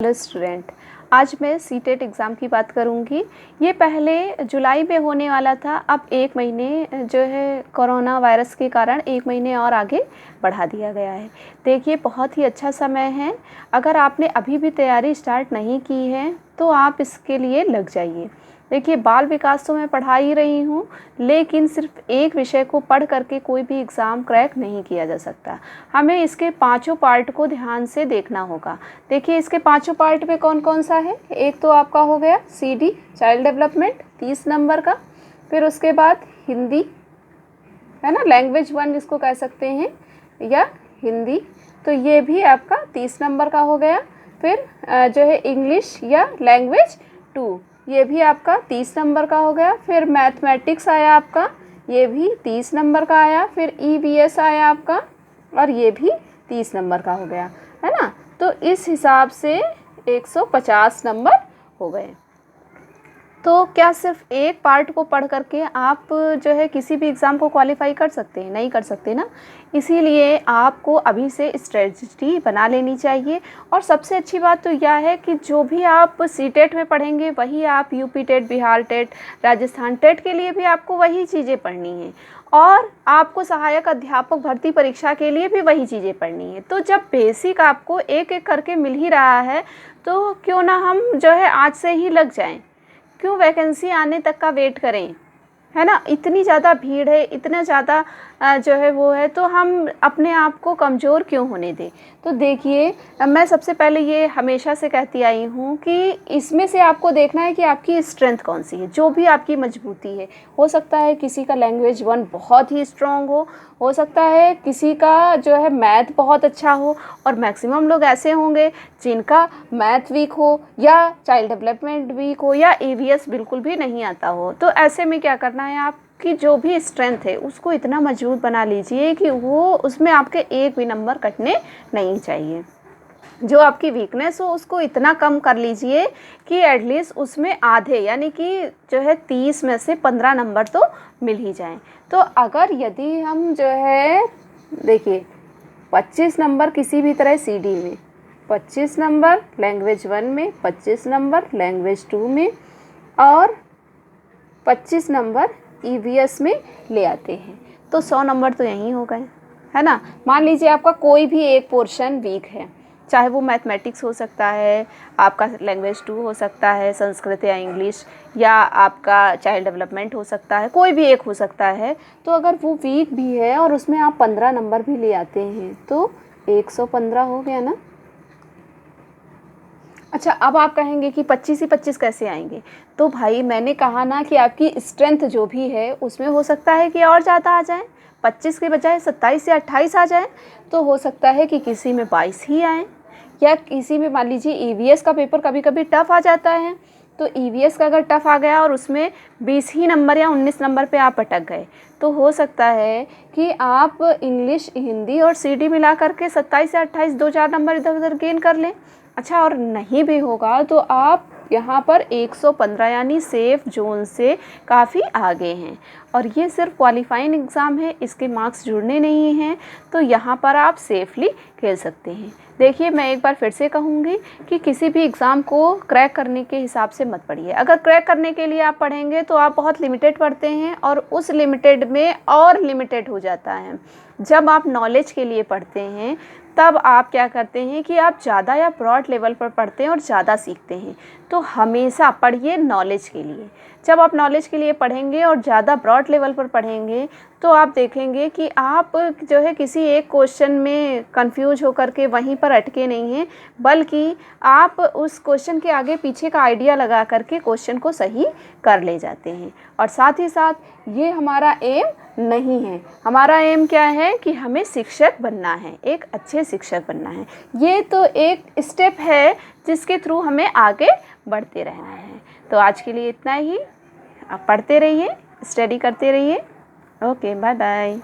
Hello student, आज मैं CTET exam की बात करूंगी। ये पहले जुलाई में होने वाला था, अब 1 महीने जो है कोरोना वायरस के कारण 1 महीने और आगे बढ़ा दिया गया है। देखिए, बहुत ही अच्छा समय है। अगर आपने अभी भी तैयारी स्टार्ट नहीं की है तो आप इसके लिए लग जाइए। देखिए, बाल विकास तो मैं पढ़ा ही रही हूँ, लेकिन सिर्फ एक विषय को पढ़ करके कोई भी एग्ज़ाम क्रैक नहीं किया जा सकता। हमें इसके पांचों पार्ट को ध्यान से देखना होगा। देखिए, इसके पांचों पार्ट में कौन कौन सा है। एक तो आपका हो गया CD चाइल्ड डेवलपमेंट 30 नंबर का, फिर उसके बाद हिंदी है ना, लैंग्वेज 1 जिसको कह सकते हैं, या हिंदी, तो ये भी आपका 30 नंबर का हो गया। फिर जो है इंग्लिश या लैंग्वेज 2, ये भी आपका 30 नंबर का हो गया। फिर मैथमेटिक्स आया आपका, ये भी 30 नंबर का आया। फिर EVS आया आपका, और ये भी 30 नंबर का हो गया, है ना। तो इस हिसाब से 150 नंबर हो गए। तो क्या सिर्फ एक पार्ट को पढ़ करके आप जो है किसी भी एग्ज़ाम को क्वालिफाई कर सकते हैं? नहीं कर सकते ना। इसीलिए आपको अभी से स्ट्रेटजी बना लेनी चाहिए। और सबसे अच्छी बात तो यह है कि जो भी आप सीटेट में पढ़ेंगे वही आप UP TET, Bihar TET, Rajasthan TET के लिए भी आपको वही चीज़ें पढ़नी हैं, और आपको सहायक अध्यापक भर्ती परीक्षा के लिए भी वही चीज़ें पढ़नी है। तो जब बेसिक आपको एक एक करके मिल ही रहा है, तो क्यों ना हम जो है आज से ही लग जाएं। क्यों वैकेंसी आने तक का वेट करें, है ना। इतनी ज़्यादा भीड़ है, इतना ज़्यादा जो है वो है, तो हम अपने आप को कमज़ोर क्यों होने दें। तो देखिए, मैं सबसे पहले ये हमेशा से कहती आई हूँ कि इसमें से आपको देखना है कि आपकी स्ट्रेंथ कौन सी है, जो भी आपकी मजबूती है। हो सकता है किसी का लैंग्वेज 1 बहुत ही स्ट्रॉन्ग हो सकता है किसी का जो है मैथ बहुत अच्छा हो, और मैक्सिमम लोग ऐसे होंगे जिनका मैथ वीक हो, या चाइल्ड डेवलपमेंट वीक हो, या EVS बिल्कुल भी नहीं आता हो। तो ऐसे में क्या करना है, आपकी जो भी स्ट्रेंथ है उसको इतना मजबूत बना लीजिए कि वो उसमें आपके एक भी नंबर कटने नहीं चाहिए। जो आपकी वीकनेस हो उसको इतना कम कर लीजिए कि एटलीस्ट उसमें आधे, यानी कि जो है 30 में से 15 नंबर तो मिल ही जाएं। तो अगर यदि हम जो है, देखिए, 25 नंबर किसी भी तरह CD में, 25 नंबर लैंग्वेज 1 में, 25 नंबर लैंग्वेज 2 में, और 25 नंबर EVS में ले आते हैं, तो 100 नंबर तो यहीं हो गए, है ना। मान लीजिए आपका कोई भी एक पोर्शन वीक है, चाहे वो मैथमेटिक्स हो सकता है, आपका लैंग्वेज 2 हो सकता है, संस्कृत या इंग्लिश, या आपका चाइल्ड डेवलपमेंट हो सकता है, कोई भी एक हो सकता है। तो अगर वो वीक भी है और उसमें आप 15 नंबर भी ले आते हैं तो 115 हो गया ना। अच्छा, अब आप कहेंगे कि 25 ही 25 कैसे आएंगे। तो भाई, मैंने कहा ना कि आपकी स्ट्रेंथ जो भी है उसमें हो सकता है कि और ज़्यादा आ जाए, 25 के बजाय 27 या 28 आ जाए। तो हो सकता है कि किसी में 22 ही आए, या किसी में मान लीजिए EVS का पेपर कभी कभी टफ़ आ जाता है। तो EVS का अगर टफ़ आ गया और उसमें 20 ही नंबर या 19 नंबर पे आप अटक गए, तो हो सकता है कि आप इंग्लिश, हिंदी और CD मिला करके 27 या 28 2-4 नंबर इधर उधर गेन कर लें। अच्छा, और नहीं भी होगा तो आप यहाँ पर 115 यानी सेफ जोन से काफ़ी आगे हैं। और ये सिर्फ क्वालिफाइंग एग्ज़ाम है, इसके मार्क्स जुड़ने नहीं हैं, तो यहाँ पर आप सेफली खेल सकते हैं। देखिए, मैं एक बार फिर से कहूँगी कि किसी भी एग्ज़ाम को क्रैक करने के हिसाब से मत पढ़िए। अगर क्रैक करने के लिए आप पढ़ेंगे तो आप बहुत लिमिटेड पढ़ते हैं, और उस लिमिटेड में और लिमिटेड हो जाता है। जब आप नॉलेज के लिए पढ़ते हैं तब आप क्या करते हैं कि आप ज़्यादा या ब्रॉड लेवल पर पढ़ते हैं और ज़्यादा सीखते हैं। तो हमेशा पढ़िए नॉलेज के लिए। जब आप नॉलेज के लिए पढ़ेंगे और ज़्यादा ब्रॉड लेवल पर पढ़ेंगे तो आप देखेंगे कि आप जो है किसी एक क्वेश्चन में कंफ्यूज होकर के वहीं पर अटके नहीं हैं, बल्कि आप उस क्वेश्चन के आगे पीछे का आइडिया लगा करके क्वेश्चन को सही कर ले जाते हैं। और साथ ही साथ ये हमारा एम नहीं है। हमारा एम क्या है कि हमें शिक्षक बनना है, एक अच्छे शिक्षक बनना है। ये तो एक स्टेप है जिसके थ्रू हमें आगे बढ़ते रहना है। तो आज के लिए इतना ही। आप पढ़ते रहिए, स्टडी करते रहिए। Okay, bye bye.